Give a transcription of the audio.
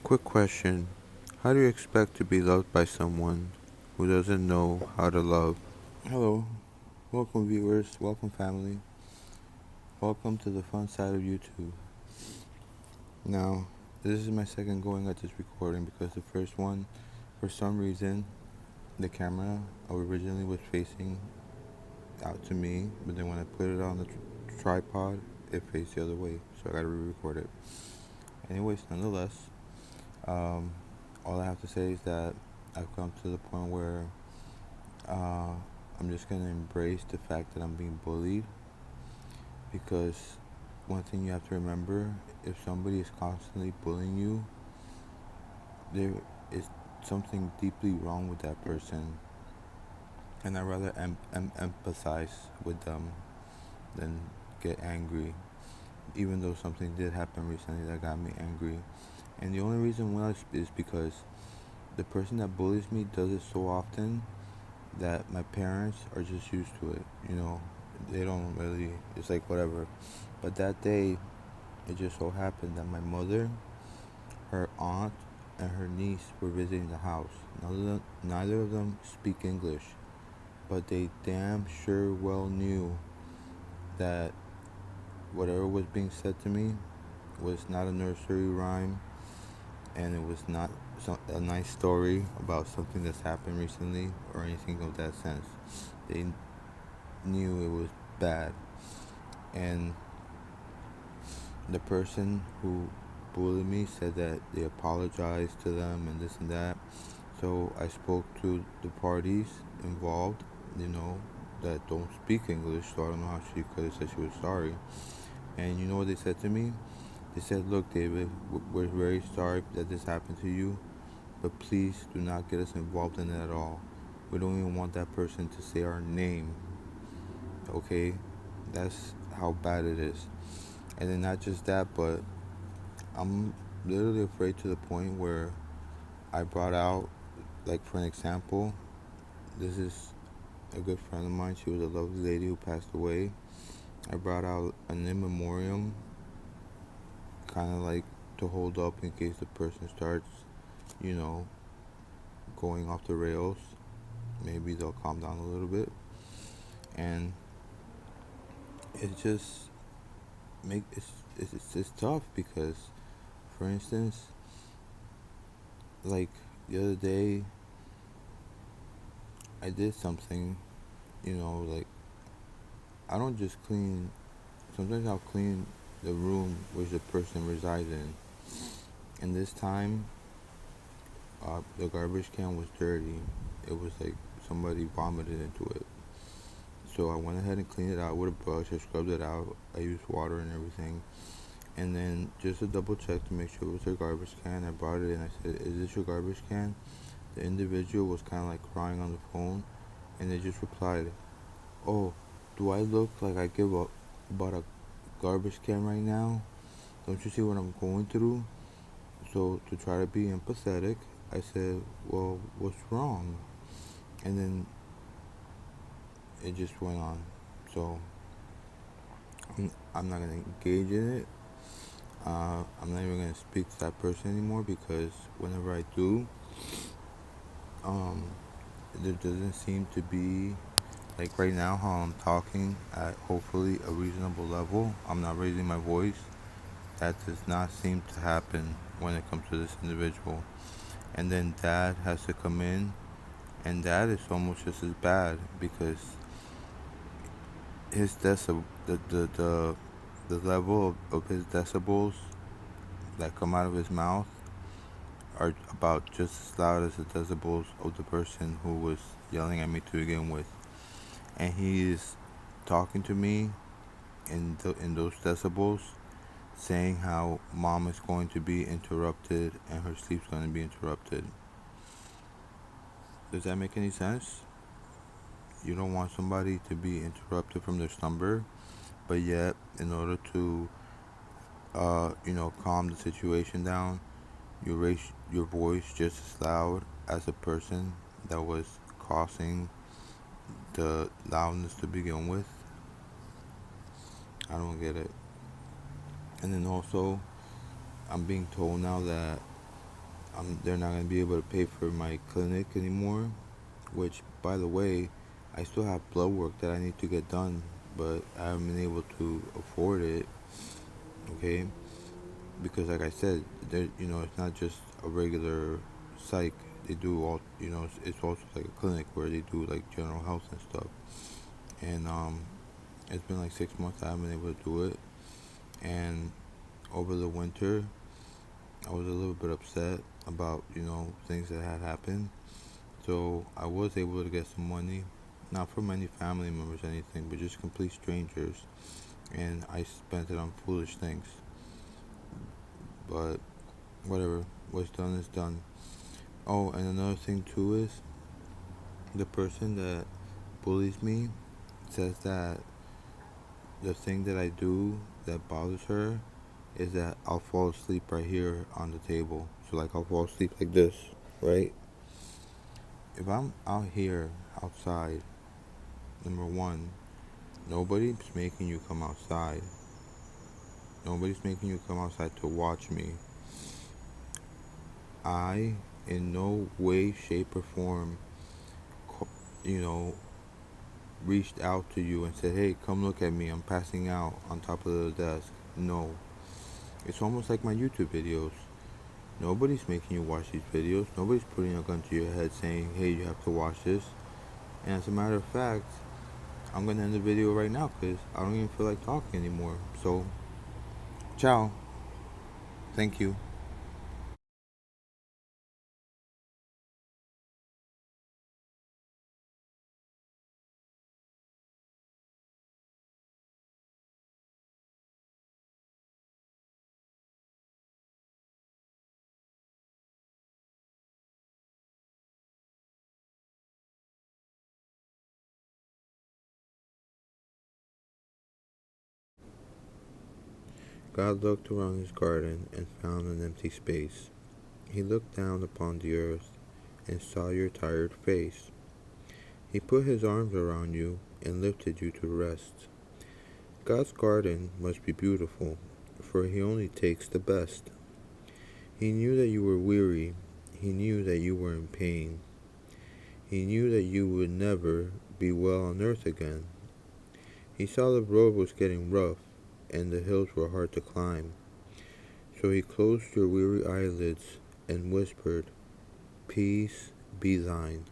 Quick question. How do you expect to be loved by someone who doesn't know how to love? Hello, welcome viewers, welcome family, welcome to the fun side of YouTube. Now, this is my second going at this recording because the first one, for some reason, the camera originally was facing out to me, but then when I put it on the tripod, it faced the other way, so I gotta re-record it. Anyways, nonetheless, um, all I have to say is that I've come to the point where uh, I'm just gonna embrace the fact that I'm being bullied, because one thing you have to remember: if somebody is constantly bullying you, there is something deeply wrong with that person, and I'd rather empathize with them than get angry. Even though something did happen recently that got me angry, and the only reason why is because the person that bullies me does it so often that my parents are just used to it. They don't really. It's like whatever. But that day, it just so happened that my mother, her aunt, and her niece were visiting the house. Neither of them speak English, but they damn sure well knew that whatever was being said to me was not a nursery rhyme, and it was not a nice story about something that's happened recently or anything of that sense. They knew it was bad, and the person who bullied me said that they apologized to them and this and that. So I spoke to the parties involved, that don't speak English, so I don't know how she could have said she was sorry. And you know what they said to me? They said, "Look, David, we're very sorry that this happened to you, but please do not get us involved in it at all. We don't even want that person to say our name, okay?" That's how bad it is. And then not just that, but I'm literally afraid to the point where I brought out, like, for an example, this is a good friend of mine. She was a lovely lady who passed away. I brought out an in memoriam, kind of like to hold up in case the person starts, you know, going off the rails. Maybe they'll calm down a little bit. And it just it's tough because, for instance, like the other day, I did something, like, I don't just clean. Sometimes I'll clean the room which the person resides in. And this time, the garbage can was dirty. It was like somebody vomited into it. So I went ahead and cleaned it out with a brush. I scrubbed it out. I used water and everything. And then just to double check to make sure it was their garbage can, I brought it in. I said, "Is this your garbage can?" The individual was kind of like crying on the phone, and they just replied, "Oh, do I look like I give up about a garbage can right now? Don't you see what I'm going through?" So to try to be empathetic, I said, "Well, what's wrong?" And then it just went on. So I'm not gonna engage in it. I'm not even gonna speak to that person anymore, because whenever I do, um, there doesn't seem to be, like right now, how I'm talking at hopefully a reasonable level. I'm not raising my voice. That does not seem to happen when it comes to this individual. And then dad has to come in, and that is almost just as bad, because his the level of his decibels that come out of his mouth are about just as loud as the decibels of the person who was yelling at me to begin with. And he is talking to me in those decibels, saying how mom is going to be interrupted and her sleep's going to be interrupted. Does that make any sense? You don't want somebody to be interrupted from their slumber, but yet, in order to, calm the situation down, you raise your voice just as loud as the person that was causing the loudness to begin with. I don't get it. And then also, I'm being told now that they're not going to be able to pay for my clinic anymore, which, by the way, I still have blood work that I need to get done, but I haven't been able to afford it, okay? Because, like I said, it's not just a regular psych. They do all, it's also like a clinic where they do like general health and stuff. And it's been like 6 months I haven't been able to do it. And over the winter, I was a little bit upset about, things that had happened. So I was able to get some money, not from any family members or anything, but just complete strangers. And I spent it on foolish things. But whatever, what's done is done. Oh, and another thing too is the person that bullies me says that the thing that I do that bothers her is that I'll fall asleep right here on the table. So like I'll fall asleep like this, right? If I'm out here outside, number one, nobody's making you come outside. Nobody's making you come outside to watch me. I, in no way, shape, or form, you know, reached out to you and said, hey, come look at me. I'm passing out on top of the desk. No. It's almost like my YouTube videos. Nobody's making you watch these videos. Nobody's putting a gun to your head saying, hey, you have to watch this. And as a matter of fact, I'm going to end the video right now because I don't even feel like talking anymore. So, ciao. Thank you. God looked around his garden and found an empty space. He looked down upon the earth and saw your tired face. He put his arms around you and lifted you to rest. God's garden must be beautiful, for he only takes the best. He knew that you were weary. He knew that you were in pain. He knew that you would never be well on earth again. He saw the road was getting rough and the hills were hard to climb. So he closed your weary eyelids and whispered, peace be thine.